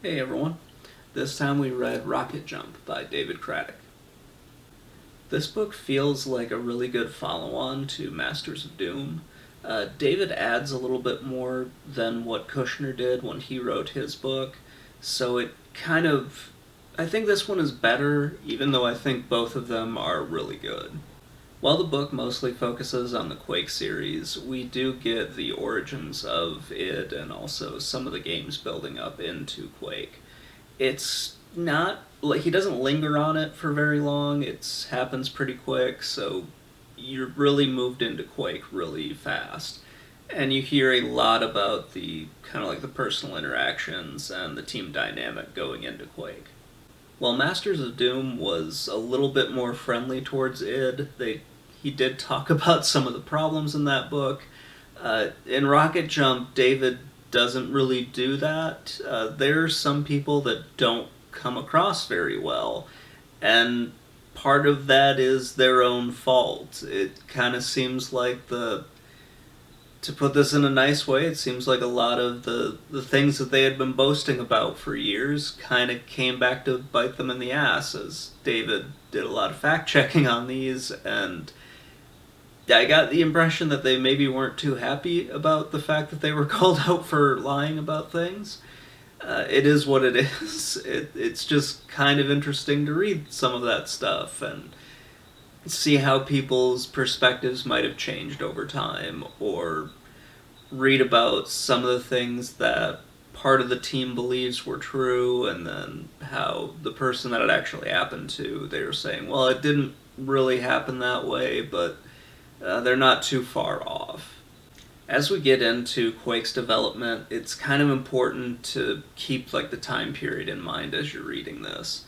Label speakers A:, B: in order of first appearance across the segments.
A: Hey everyone. This time we read Rocket Jump by David Craddock. This book feels like a really good follow-on to Masters of Doom. David adds a little bit more than what Kushner did when he wrote his book, so it kind of... I think this one is better, even though I think both of them are really good. While the book mostly focuses on the Quake series, we do get the origins of it and also some of the games building up into Quake. It's not like he doesn't linger on it for very long. It happens pretty quick, so you're really moved into Quake really fast. And you hear a lot about the kind of like the personal interactions and the team dynamic going into Quake. While Masters of Doom was a little bit more friendly towards id, he did talk about some of the problems in that book. In Rocket Jump, David doesn't really do that. There are some people that don't come across very well, and part of that is their own fault. It kind of seems like to put this in a nice way, it seems like a lot of the things that they had been boasting about for years kind of came back to bite them in the ass, as David did a lot of fact checking on these, and I got the impression that they maybe weren't too happy about the fact that they were called out for lying about things. It is what it is. It's just kind of interesting to read some of that stuff and see how people's perspectives might have changed over time, or read about some of the things that part of the team believes were true, and then how the person that it actually happened to, they were saying, well, it didn't really happen that way, but they're not too far off. As we get into Quake's development, it's kind of important to keep like the time period in mind as you're reading this.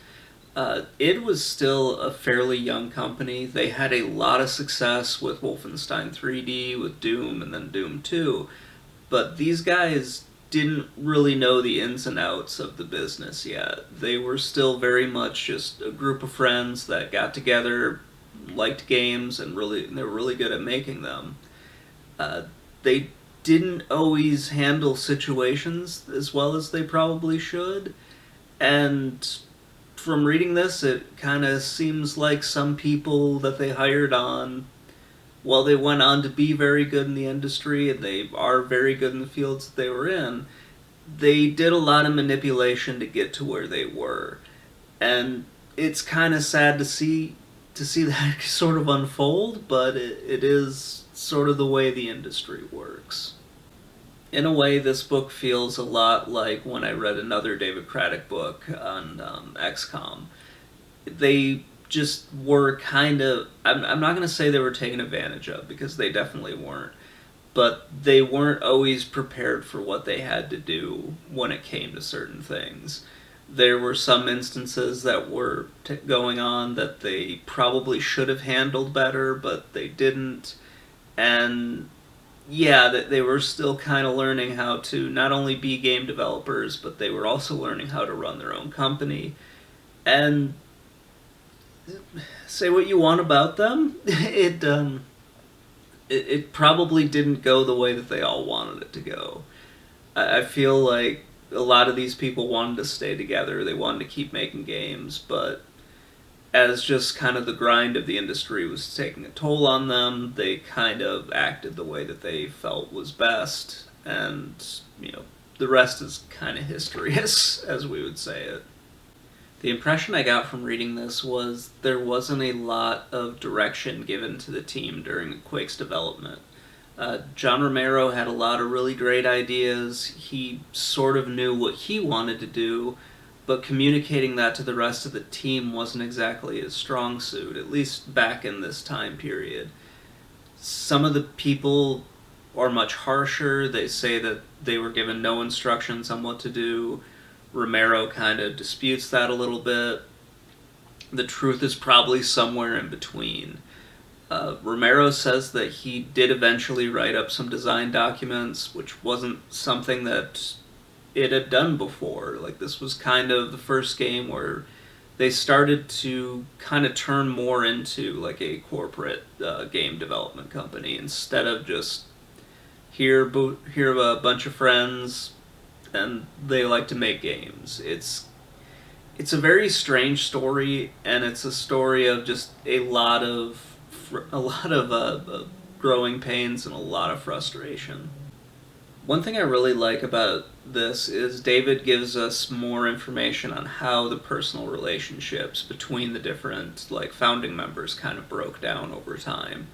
A: It was still a fairly young company. They had a lot of success with Wolfenstein 3D, with Doom, and then Doom 2, but these guys didn't really know the ins and outs of the business yet. They were still very much just a group of friends that got together, liked games, and they were really good at making them. They didn't always handle situations as well as they probably should, and from reading this, it kind of seems like some people that they hired on, well, they went on to be very good in the industry, and they are very good in the fields that they were in. They did a lot of manipulation to get to where they were, and it's kind of sad to see that sort of unfold, but it is sort of the way the industry works. In a way, this book feels a lot like when I read another David Craddock book on XCOM. They just were kind of... I'm not going to say they were taken advantage of, because they definitely weren't. But they weren't always prepared for what they had to do when it came to certain things. There were some instances that were going on that they probably should have handled better, but they didn't. And yeah, that they were still kind of learning how to not only be game developers, but they were also learning how to run their own company. And say what you want about them, it probably didn't go the way that they all wanted it to go. I feel like a lot of these people wanted to stay together. They wanted to keep making games, but as just kind of the grind of the industry was taking a toll on them, they kind of acted the way that they felt was best, and, the rest is kind of history, as we would say it. The impression I got from reading this was there wasn't a lot of direction given to the team during Quake's development. John Romero had a lot of really great ideas. He sort of knew what he wanted to do, but communicating that to the rest of the team wasn't exactly his strong suit, at least back in this time period. Some of the people are much harsher. They say that they were given no instructions on what to do. Romero kind of disputes that a little bit. The truth is probably somewhere in between. Romero says that he did eventually write up some design documents, which wasn't something that it had done before. Like, this was kind of the first game where they started to kind of turn more into like a corporate game development company, instead of just here a bunch of friends, and they like to make games. It's a very strange story, and it's a story of just a lot of growing pains and a lot of frustration. One thing I really like about this is David gives us more information on how the personal relationships between the different founding members kind of broke down over time.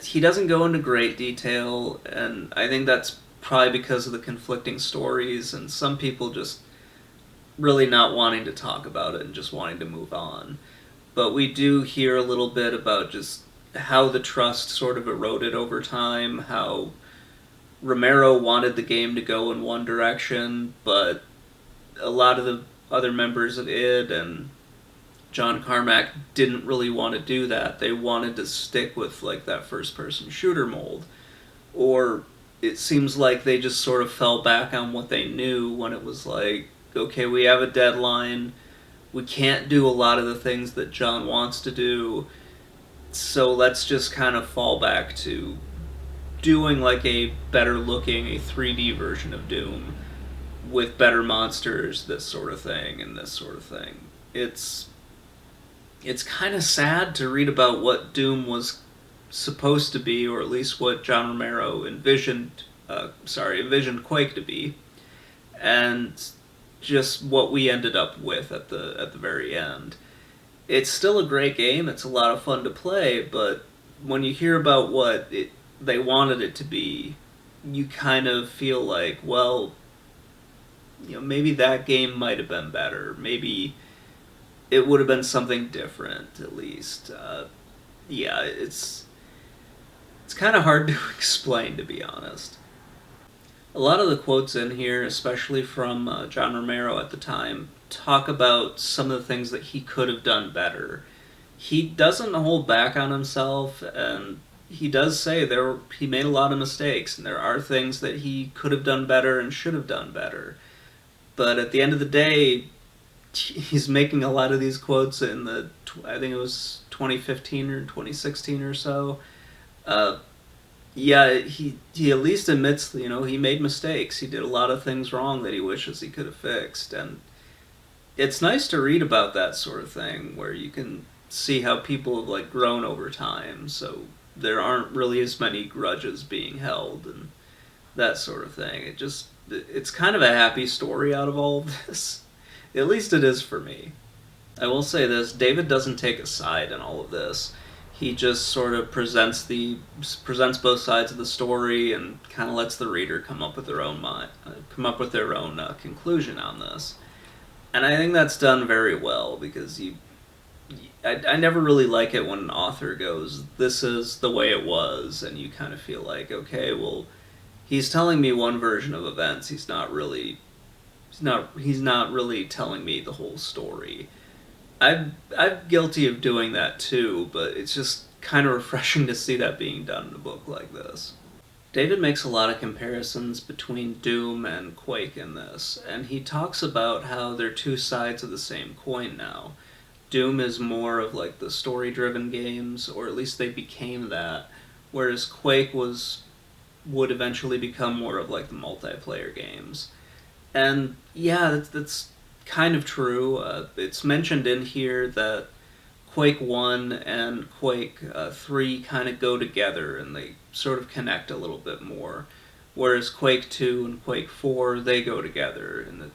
A: He doesn't go into great detail, and I think that's probably because of the conflicting stories and some people just really not wanting to talk about it and just wanting to move on. But we do hear a little bit about just how the trust sort of eroded over time, how Romero wanted the game to go in one direction, but a lot of the other members of id and John Carmack didn't really want to do that. They wanted to stick with that first person shooter mold. Or it seems like they just sort of fell back on what they knew when it was like, okay, we have a deadline. We can't do a lot of the things that John wants to do. So let's just kind of fall back to doing a better looking, a 3D version of Doom with better monsters, this sort of thing, and this sort of thing. It's kind of sad to read about what Doom was supposed to be, or at least what John Romero envisioned Quake to be, and just what we ended up with at the very end. It's still a great game. It's a lot of fun to play, but when you hear about what they wanted it to be, you kind of feel like, well, maybe that game might have been better. Maybe it would have been something different, at least. Yeah, it's kind of hard to explain, to be honest. A lot of the quotes in here, especially from John Romero at the time, talk about some of the things that he could have done better. He doesn't hold back on himself, and he does say he made a lot of mistakes, and there are things that he could have done better and should have done better. But at the end of the day, he's making a lot of these quotes in I think it was 2015 or 2016 or so. Yeah, he at least admits, he made mistakes. He did a lot of things wrong that he wishes he could have fixed. And it's nice to read about that sort of thing, where you can see how people have grown over time, so there aren't really as many grudges being held and that sort of thing. It's kind of a happy story out of all of this. At least it is for me. I will say this, David doesn't take a side in all of this. He just sort of presents both sides of the story and kind of lets the reader come up with their own conclusion on this. And I think that's done very well, because I never really like it when an author goes, this is the way it was, and you kind of feel like, okay, well, he's telling me one version of events. He's not really telling me the whole story. I'm guilty of doing that too, but it's just kind of refreshing to see that being done in a book like this. David makes a lot of comparisons between Doom and Quake in this, and he talks about how they're two sides of the same coin now. Doom is more of the story-driven games, or at least they became that, whereas Quake would eventually become more of the multiplayer games. And yeah, that's kind of true. It's mentioned in here that Quake 1 and Quake 3 kind of go together, and they sort of connect a little bit more. Whereas Quake 2 and Quake 4, they go together, and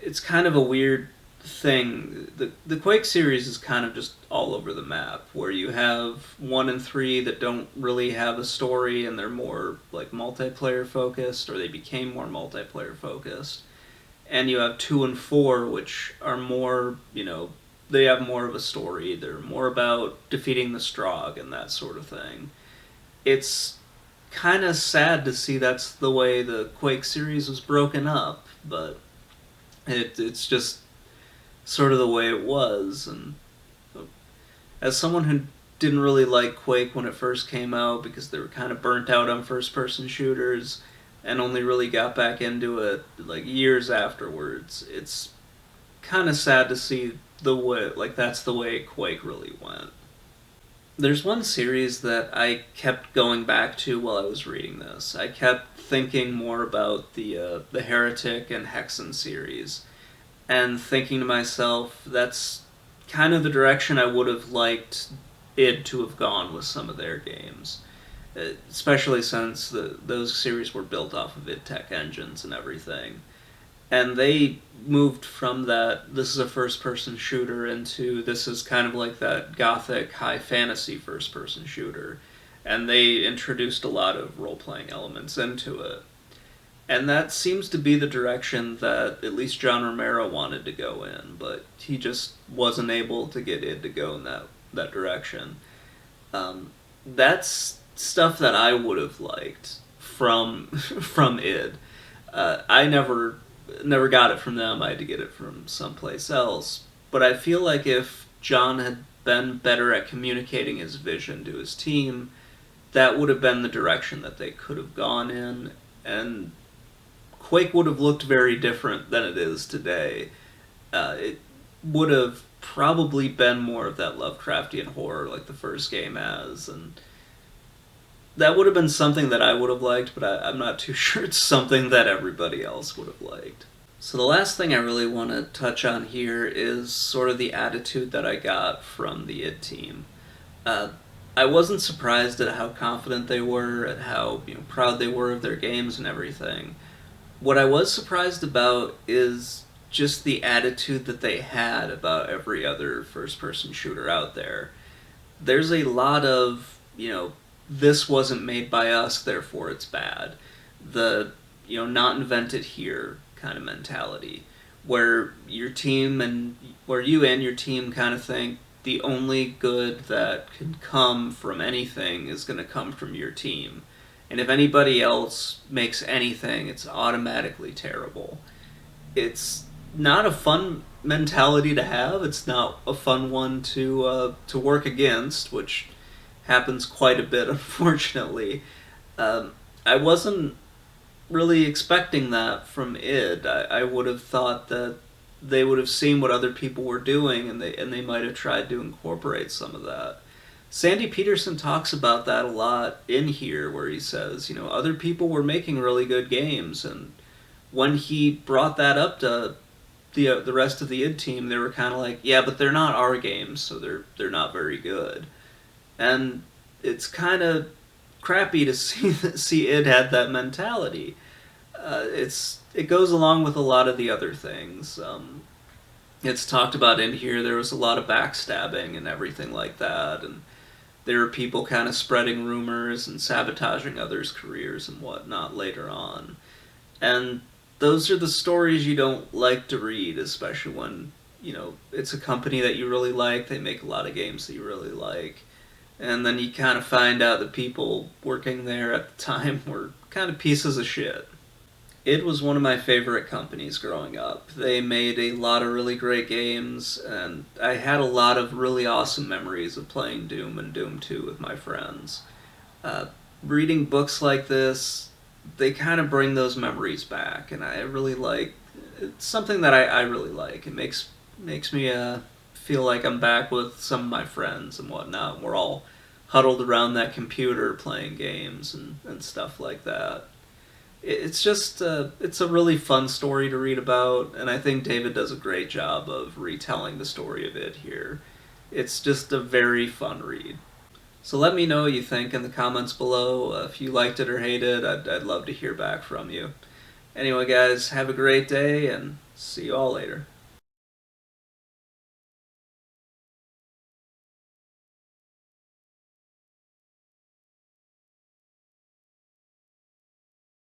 A: it's kind of a weird thing. The Quake series is kind of just all over the map, where you have 1 and 3 that don't really have a story, and they're more multiplayer focused, or they became more multiplayer focused. And you have 2 and 4, which are more, they have more of a story. They're more about defeating the Strogg and that sort of thing. It's kind of sad to see that's the way the Quake series was broken up, but it's just sort of the way it was. And as someone who didn't really like Quake when it first came out, because they were kind of burnt out on first-person shooters, and only really got back into it years afterwards, it's kind of sad to see the way that's the way Quake really went. There's one series that I kept going back to while I was reading this. I kept thinking more about the Heretic and Hexen series, and thinking to myself, that's kind of the direction I would have liked id to have gone with some of their games. Especially since those series were built off of id Tech engines and everything. And they moved from that, this is a first person shooter, into this is kind of like that gothic high fantasy first person shooter. And they introduced a lot of role playing elements into it. And that seems to be the direction that at least John Romero wanted to go in, but he just wasn't able to get id to go in that direction. That's stuff that I would have liked from from id. I never got it from them. I had to get it from someplace else. But I feel like if John had been better at communicating his vision to his team, that would have been the direction that they could have gone in, and Quake would have looked very different than it is today. It would have probably been more of that Lovecraftian horror like the first game has, and that would have been something that I would have liked, but I'm not too sure it's something that everybody else would have liked. So the last thing I really want to touch on here is sort of the attitude that I got from the id team. I wasn't surprised at how confident they were, at how proud they were of their games and everything. What I was surprised about is just the attitude that they had about every other first-person shooter out there. There's a lot of, this wasn't made by us, therefore it's bad. The, not invented here kind of mentality, where your team and where you and your team kind of think the only good that can come from anything is going to come from your team. And if anybody else makes anything, it's automatically terrible. It's not a fun mentality to have. It's not a fun one to work against, which happens quite a bit, unfortunately. I wasn't really expecting that from id. I would have thought that they would have seen what other people were doing, and they might have tried to incorporate some of that. Sandy Peterson talks about that a lot in here, where he says, other people were making really good games, and when he brought that up to the rest of the id team, they were kind of like, yeah, but they're not our games, so they're not very good. And it's kind of crappy to see id had that mentality. It goes along with a lot of the other things. It's talked about in here. There was a lot of backstabbing and everything like that, and there were people kind of spreading rumors and sabotaging others' careers and whatnot later on. And those are the stories you don't like to read, especially when, it's a company that you really like, they make a lot of games that you really like, and then you kind of find out that people working there at the time were kind of pieces of shit. It was one of my favorite companies growing up. They made a lot of really great games, and I had a lot of really awesome memories of playing Doom and Doom 2 with my friends. Reading books like this, they kind of bring those memories back, and I really like. It's something that I really like. It makes me feel like I'm back with some of my friends and whatnot. We're all huddled around that computer playing games and stuff like that. It's just it's a really fun story to read about, and I think David does a great job of retelling the story of it here. It's just a very fun read. So let me know what you think in the comments below. If you liked it or hated it, I'd love to hear back from you. Anyway, guys, have a great day, and see you all later.